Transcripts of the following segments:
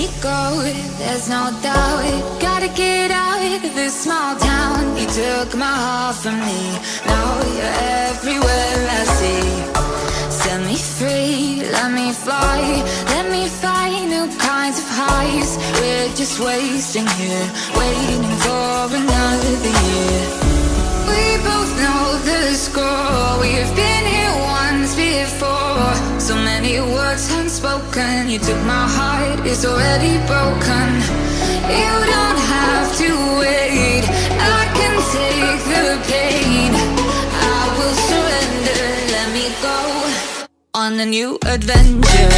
me go, there's no doubt. Gotta get out of this small town. You took my heart from me, now you're everywhere I see. Set me free, let me fly, let me find new kinds of highs. We're just wasting here, waiting for another year. We both know the score, we've been here once before. So many words unspoken, you took my heart, it's already broken. You don't have to wait, I can take the pain. I will surrender, let me go on a new adventure.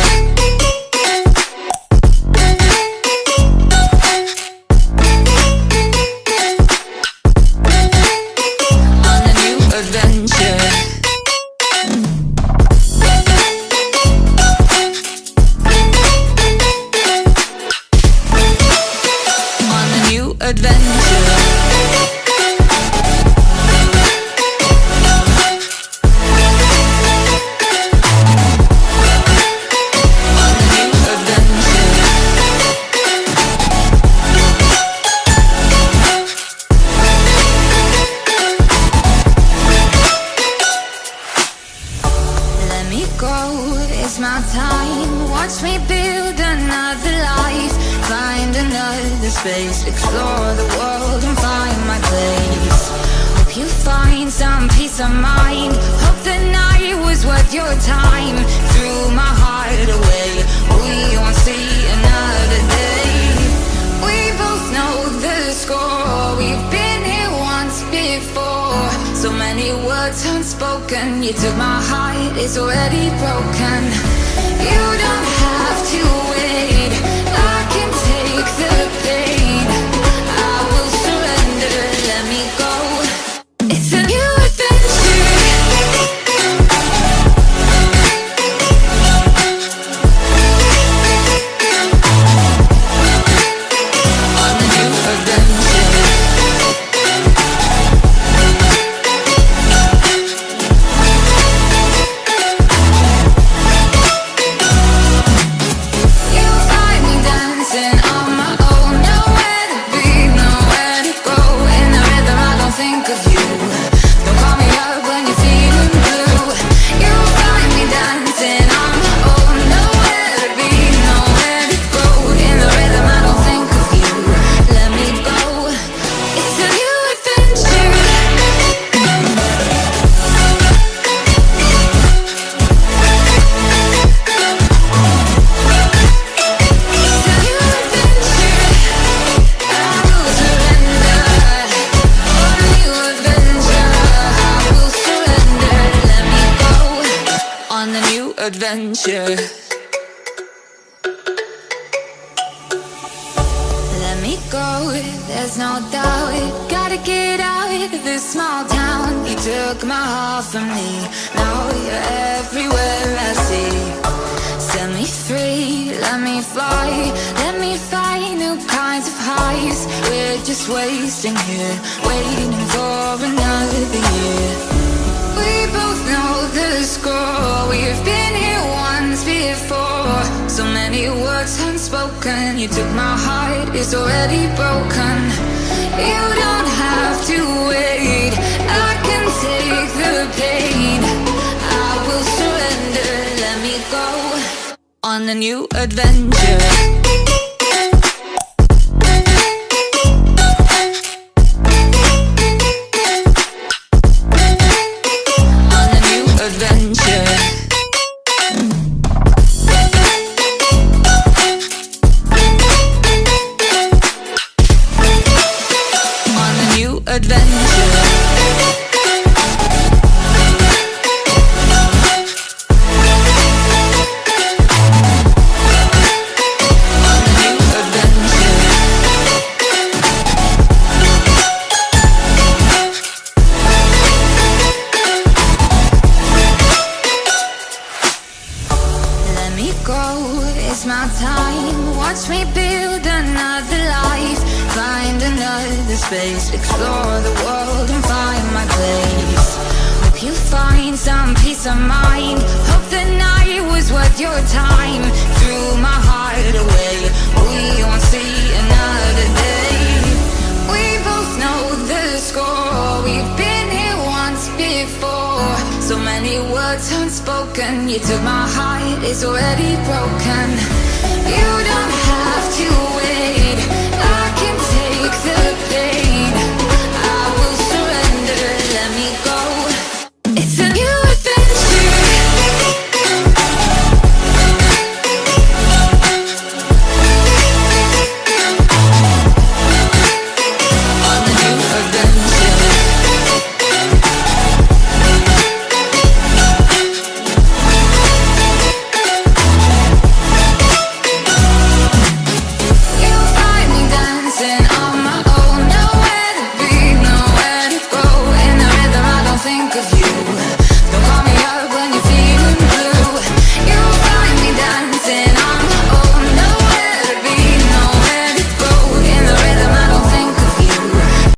Explore the world and find my place. Hope you find some peace of mind. Hope the night was worth your time. Threw my heart away, we won't see another day. We both know the score, we've been here once before. So many words unspoken, you took my heart, it's already broken. You don't have to wait, I can take the pain. Adventure. Let me go, there's no doubt. Gotta get out of this small town. You took my heart from me, now you're everywhere I see. Set me free, let me fly, let me find new kinds of highs. We're just wasting here, waiting for another year. We both know the score, we've been here once before. So many words unspoken, you took my heart, it's already broken. You don't have to wait, I can take the pain. I will surrender, let me go on a new adventure. Space, explore the world and find my place. Hope you find some peace of mind. Hope the night was worth your time. Threw my heart away, we So many words unspoken. You took my heart, it's already broken. You don't have to wait, I can take the pain.